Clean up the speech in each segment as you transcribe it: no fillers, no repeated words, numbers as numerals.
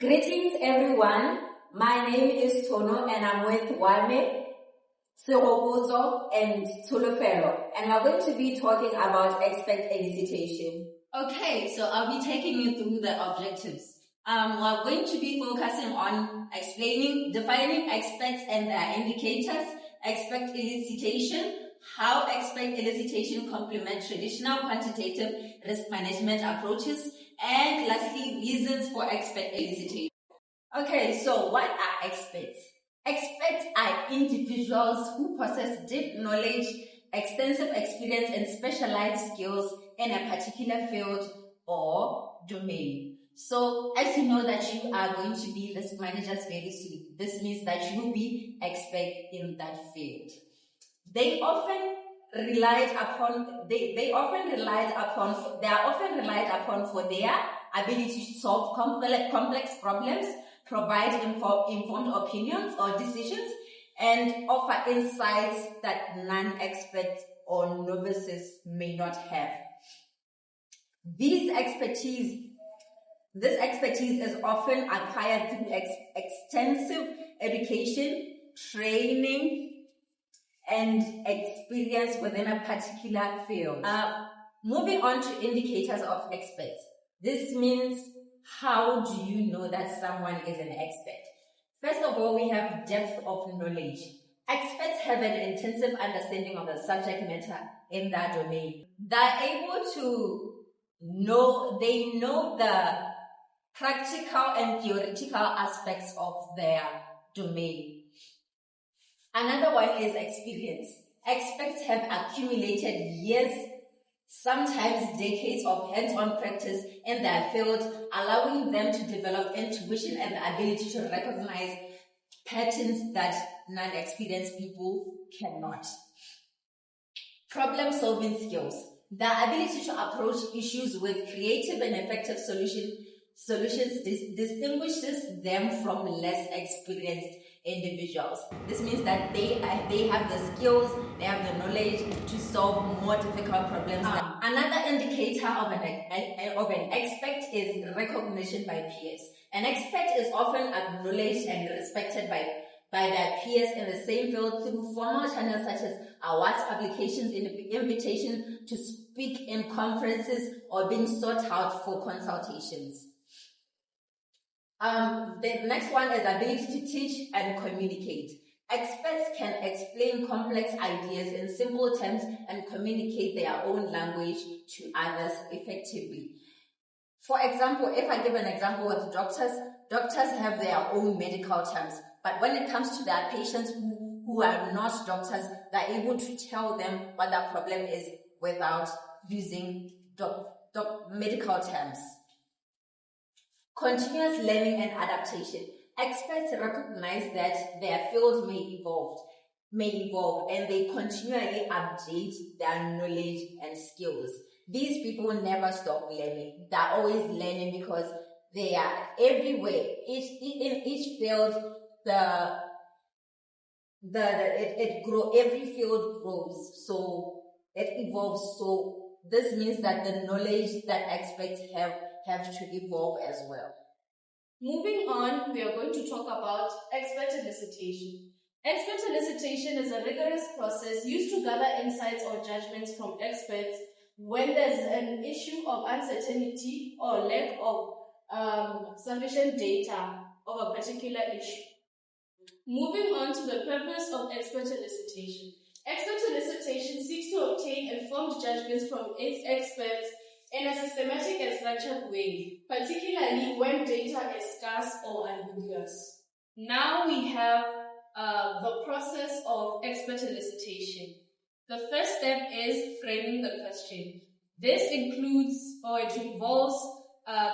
Greetings everyone, my name is Tono and I'm with Wame, Sirobuzo and Tulufero, and we're going to be talking about expect elicitation. Okay, so I'll be taking you through the objectives. We're going to be focusing on defining expects and their indicators, expect elicitation, how expect elicitation complements traditional quantitative risk management approaches, and lastly, reasons for expect elicitation. Okay, so what are experts? Experts are individuals who possess deep knowledge, extensive experience, and specialized skills in a particular field or domain. So, as you know that you are going to be risk managers very soon, this means that you will be expert in that field. They are often relied upon for their ability to solve complex problems, provide informed opinions or decisions, and offer insights that non-experts or novices may not have. This expertise is often acquired through extensive education, training, and experience within a particular field. Moving on to indicators of experts. This means, how do you know that someone is an expert? First of all, we have depth of knowledge. Experts have an intensive understanding of the subject matter in their domain. They're able to know the practical and theoretical aspects of their domain. Another one is experience. Experts have accumulated years, sometimes decades of hands-on practice in their field, allowing them to develop intuition and the ability to recognize patterns that non-experienced people cannot. Problem-solving skills. The ability to approach issues with creative and effective solutions distinguishes them from less experienced individuals. This means that they have the skills, they have the knowledge to solve more difficult problems. Another indicator of an expert is recognition by peers. An expert is often acknowledged and respected by their peers in the same field through formal channels such as awards, publications, invitation to speak in conferences, or being sought out for consultations. The next one is ability to teach and communicate. Experts can explain complex ideas in simple terms and communicate their own language to others effectively. For example, if I give an example with doctors have their own medical terms, but when it comes to their patients who are not doctors, they're able to tell them what their problem is without using medical terms. Continuous learning and adaptation. Experts recognize that their field may evolve, and they continually update their knowledge and skills. These people never stop learning. They're always learning because they are everywhere. In each field, every field grows, so it evolves. So this means that the knowledge that experts have to evolve as well. Moving on, we are going to talk about expert elicitation. Expert elicitation is a rigorous process used to gather insights or judgments from experts when there's an issue of uncertainty or lack of sufficient data of a particular issue. Moving on to the purpose of expert elicitation. Expert elicitation seeks to obtain informed judgments from experts in a systematic and structured way, particularly when data is scarce or ambiguous. Now we have the process of expert elicitation. The first step is framing the question. This involves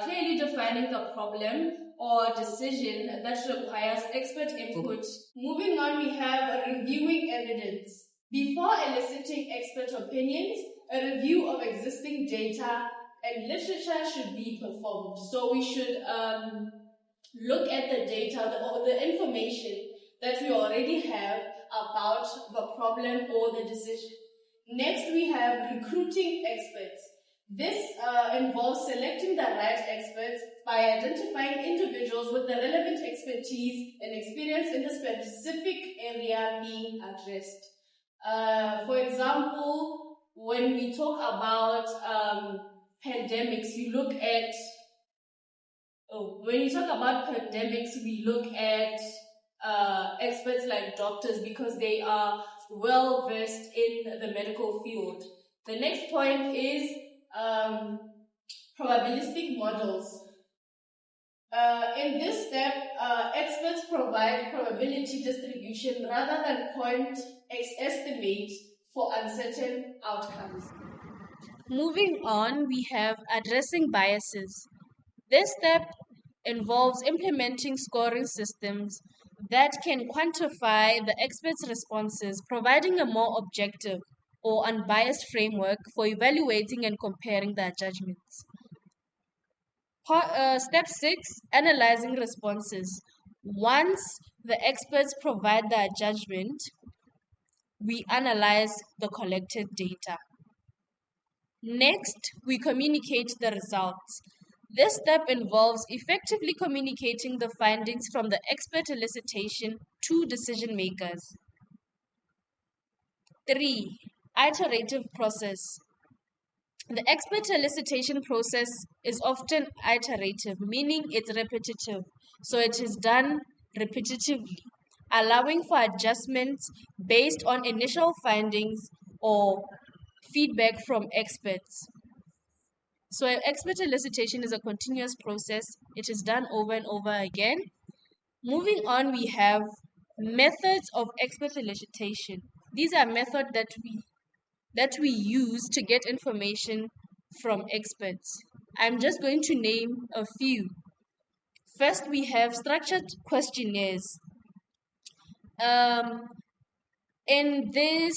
clearly defining the problem or decision that requires expert input. Moving on, we have reviewing evidence. Before eliciting expert opinions, a review of existing data and literature should be performed. So we should look at the data or the information that we already have about the problem or the decision. Next, we have recruiting experts. This involves selecting the right experts by identifying individuals individuals with the relevant expertise and experience in the specific area being addressed. For example, when we talk about pandemics, we look at experts like doctors because they are well versed in the medical field. The next point is probabilistic models. In this step, experts provide probability distribution rather than point estimate for uncertain outcomes. Moving on, we have addressing biases. This step involves implementing scoring systems that can quantify the expert's responses, providing a more objective or unbiased framework for evaluating and comparing their judgments. Step 6, analyzing responses. Once the experts provide their judgment, we analyze the collected data. Next, we communicate the results. This step involves effectively communicating the findings from the expert elicitation to decision makers. 3. Iterative process. The expert elicitation process is often iterative, meaning it's repetitive. So it is done repetitively, allowing for adjustments based on initial findings or feedback from experts. So expert elicitation is a continuous process. It is done over and over again. Moving on, we have methods of expert elicitation. These are methods that we use to get information from experts. I'm just going to name a few. First, we have structured questionnaires. In this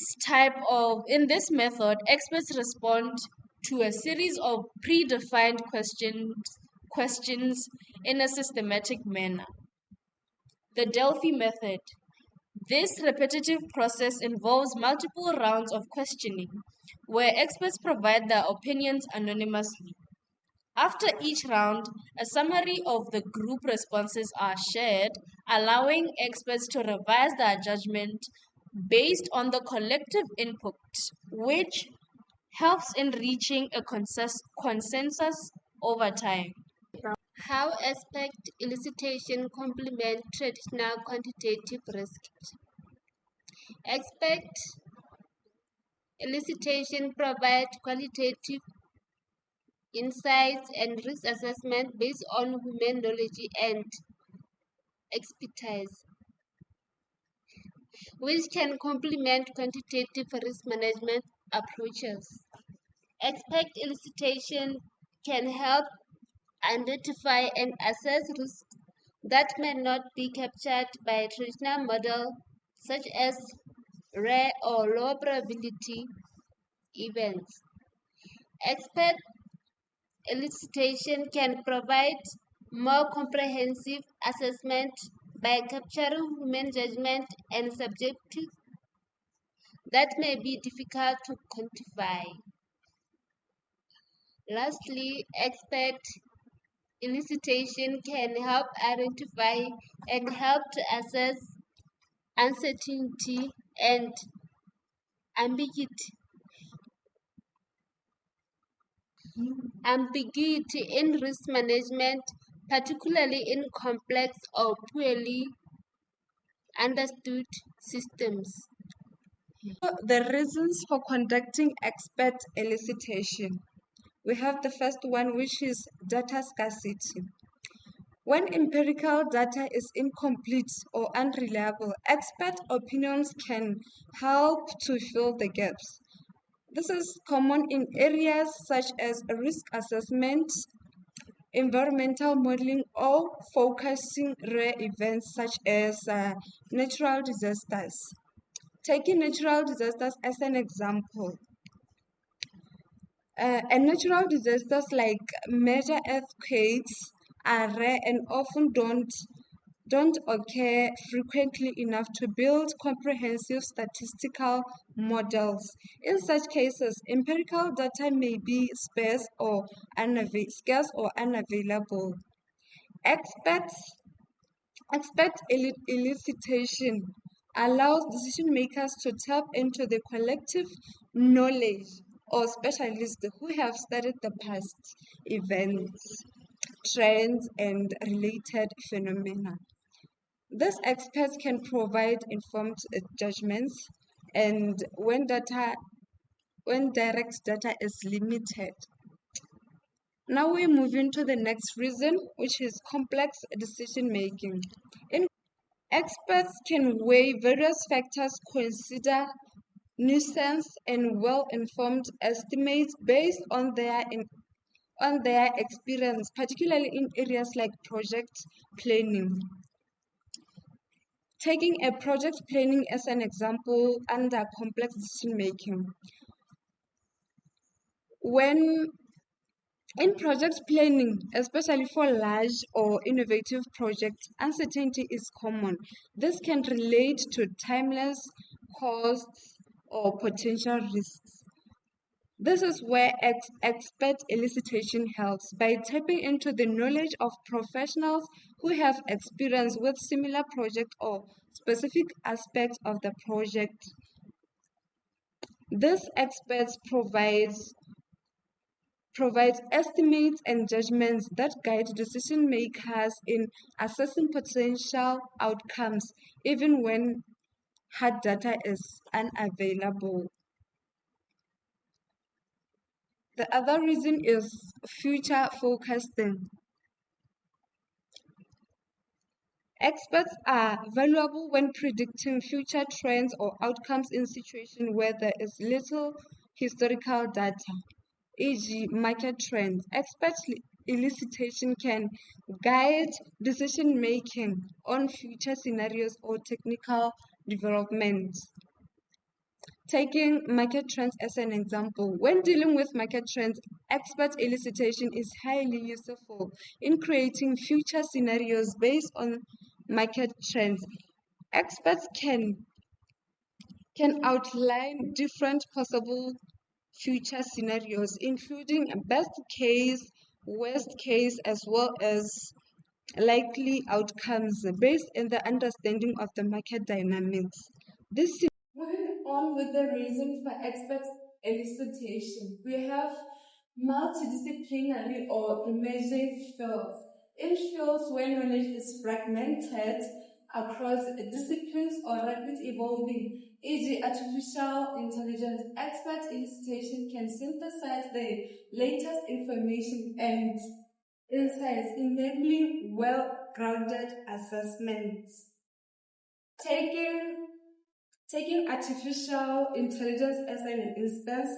method, experts respond to a series of predefined questions in a systematic manner. The Delphi method. This repetitive process involves multiple rounds of questioning, where experts provide their opinions anonymously. After each round, a summary of the group responses are shared, allowing experts to revise their judgment based on the collective input, which helps in reaching a consensus over time. How expect elicitation complement traditional quantitative research? Expect elicitation provides qualitative insights and risk assessment based on human knowledge and expertise, which can complement quantitative risk management approaches. Expect elicitation can help identify and assess risks that may not be captured by traditional models, such as rare or low probability events. Expert elicitation can provide more comprehensive assessment by capturing human judgment and subjectives that may be difficult to quantify. Lastly, expert elicitation can help identify and help to assess uncertainty and ambiguity in risk management, particularly in complex or poorly understood systems. The reasons for conducting expert elicitation. We have the first one, which is data scarcity. When empirical data is incomplete or unreliable, expert opinions can help to fill the gaps. This is common in areas such as risk assessment, environmental modeling, or focusing rare events such as natural disasters. Taking natural disasters as an example, and natural disasters like major earthquakes are rare and often don't occur frequently enough to build comprehensive statistical models. In such cases, empirical data may be scarce or unavailable. Expert elicitation allows decision makers to tap into the collective knowledge or specialists who have studied the past events, trends, and related phenomena. These experts can provide informed judgments, and when direct data is limited. Now we're moving to the next reason, which is complex decision making. Experts can weigh various factors, consider nuisance and well-informed estimates based on their experience, particularly in areas like project planning. Taking a project planning as an example under complex decision making. When in project planning, especially for large or innovative projects, uncertainty is common. This can relate to timeless costs or potential risks. This is where expert elicitation helps by tapping into the knowledge of professionals who have experience with similar project or specific aspects of the project. This experts provides estimates and judgments that guide decision makers in assessing potential outcomes, even when hard data is unavailable. The other reason is future forecasting. Experts are valuable when predicting future trends or outcomes in situations where there is little historical data, e.g., market trends. Expert elicitation can guide decision making on future scenarios or technical developments. Taking market trends as an example, when dealing with market trends, expert elicitation is highly useful in creating future scenarios based on market trends. Experts can outline different possible future scenarios, including best case, worst case, as well as likely outcomes based on the understanding of the market dynamics. Moving on with the reason for expert elicitation, we have multidisciplinary or emerging fields. In fields where knowledge is fragmented across disciplines or rapidly evolving, e.g. artificial intelligence, expert elicitation can synthesize the latest information and insights, enabling well-grounded assessments. Taking artificial intelligence as an instance,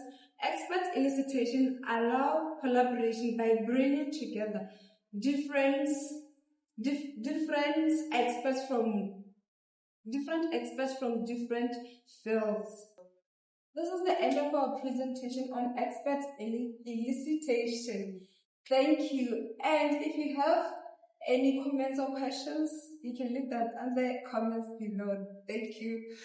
expert elicitation allow collaboration by bringing together different experts from different fields. This is the end of our presentation on expert elicitation. Thank you. And if you have any comments or questions, you can leave that in the comments below. Thank you.